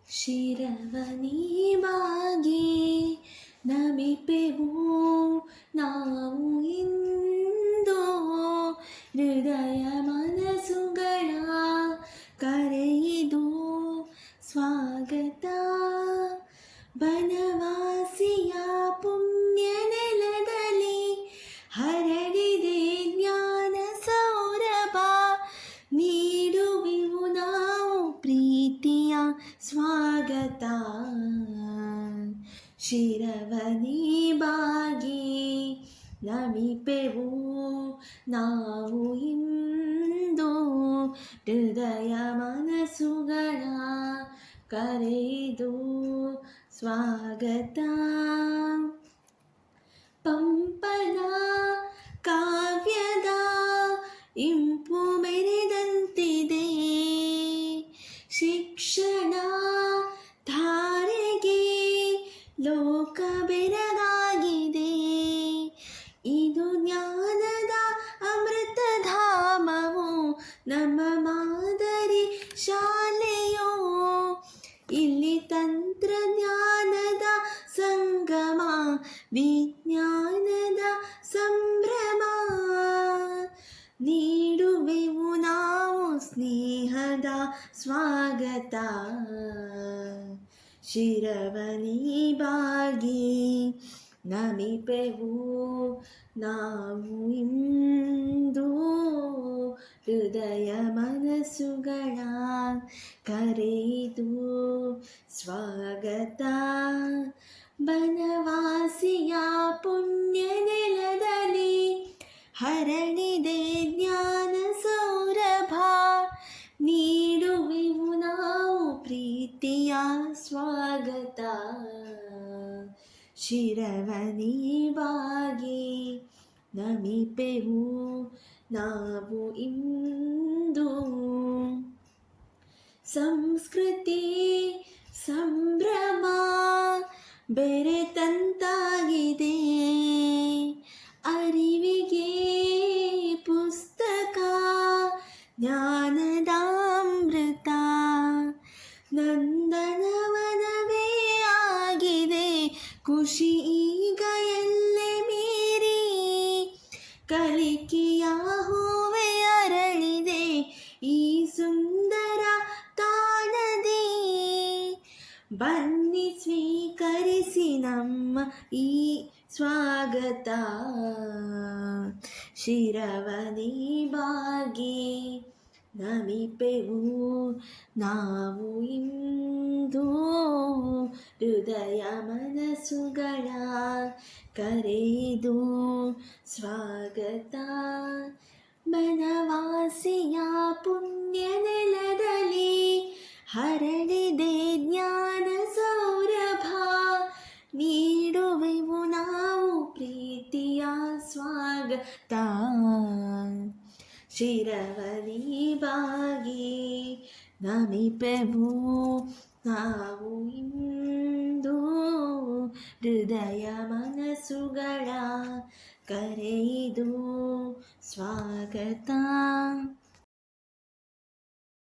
ಶಿರವನಿ ಬಾಗಿ ನಮಿಪೆವು ನಾವು ಇಂದು ಹೃದಯ ಮನಸ್ಸುಗಳ ಕರೆಯಿದು ಸ್ವಾಗತ ಬನವಾಸಿಯ ಪುಣ್ಯ ನೆಲದಲ್ಲಿ ಹರಡಿದೆ ಜ್ಞಾನ ಸೌರಭ ನೀಡುವೆವು ನಾವು ಪ್ರೀತಿಯ ಸ್ವಾಗತ ಶಿರವನಿ ಬಾಗಿ ನಮಿಪೆವು ನಾವು ಇಂದು ಹೃದಯ ಮನಸ್ಸುಗಳ ಕರೆದು ಸ್ವಾಗತ ಪಂಪನ ಕಾವ್ಯದ ಇಂಪು ಮೆರೆದಂತಿದೆ ಶಿಕ್ಷಣ ಧಾರೆಗೆ ಲೋಕ ಬೆರಗಾಗಿದೆ ಇದು ಜ್ಞಾನದ ಅಮೃತಧಾಮವು ನಮ್ಮ ಮಾದರಿ ಶಾಲೆಯೋ ಇಲ್ಲಿ ತಂತ್ರಜ್ಞಾನದ ಸಂಗಮ ವಿಜ್ಞಾನದ ಸಂಭ್ರಮ ನೀಡುವೆವು ನಾವು ಸ್ನೇಹದ ಸ್ವಾಗತ ಶಿರವನಿ ಬಾಗಿ ನಮಿಪೆವು ನಾವು ಇಂದು ಹೃದಯ ಮನಸ್ಸುಗಳ ಕರೆದು ಸ್ವಾಗತ ಬನವಾಸಿಯ ಪುಣ್ಯ ನೆಲದಲ್ಲಿ ಹರಡಿದೆ ಜ್ಞಾನ ಸೌರಭ ನೀಡುವೆವು ನಾವು ಪ್ರೀತಿಯ ಸ್ವಾಗತ ಶಿರವನಿ ಬಾಗಿ ನಮಿಪೆವು ನಾವು ಇಂದು ಸಂಸ್ಕೃತಿ ಸಂಭ್ರಮ ಬೆರೆತಂತಾಗಿದೆ ಅರಿವಿಗೆ ಪುಸ್ತಕ ಜ್ಞಾನದ ಅಮೃತ ನಂದನವನವೇ ಆಗಿದೆ ಖುಷಿ ಈಗ ಎಲ್ಲೆ ಮೀರಿ ಕಲಿಕೆಯ ಹೂವೆ ಅರಳಿದೆ ಈ ಸುಂದರ ತಾಣದಿ ಬನ್ನಿ ಸ್ವೀಕರಿಸಿ ನಮ್ಮ ಈ ಸ್ವಾಗತ ಶಿರವನಿ ಬಾಗಿ ನಮಿಪೆವು ನಾವು ಇಂದು ಹೃದಯ ಮನಸ್ಸುಗಳ ಕರೆದು ಸ್ವಾಗತ ಬನವಾಸಿಯ ಪುಣ್ಯ ನೆಲದಲ್ಲಿ ಹರಡಿದೆ ಜ್ಞಾನ ಸೌರಭ ನೀಡುವೆವು ನಾವು ಪ್ರೀತಿಯ ಸ್ವಾಗತ ಶಿರವನಿ ಬಾಗಿ ನಮಿಪೆವು ನಾವು ಇಂದು ಹೃದಯ ಮನಸ್ಸುಗಳ ಕರೆದು ಸ್ವಾಗತ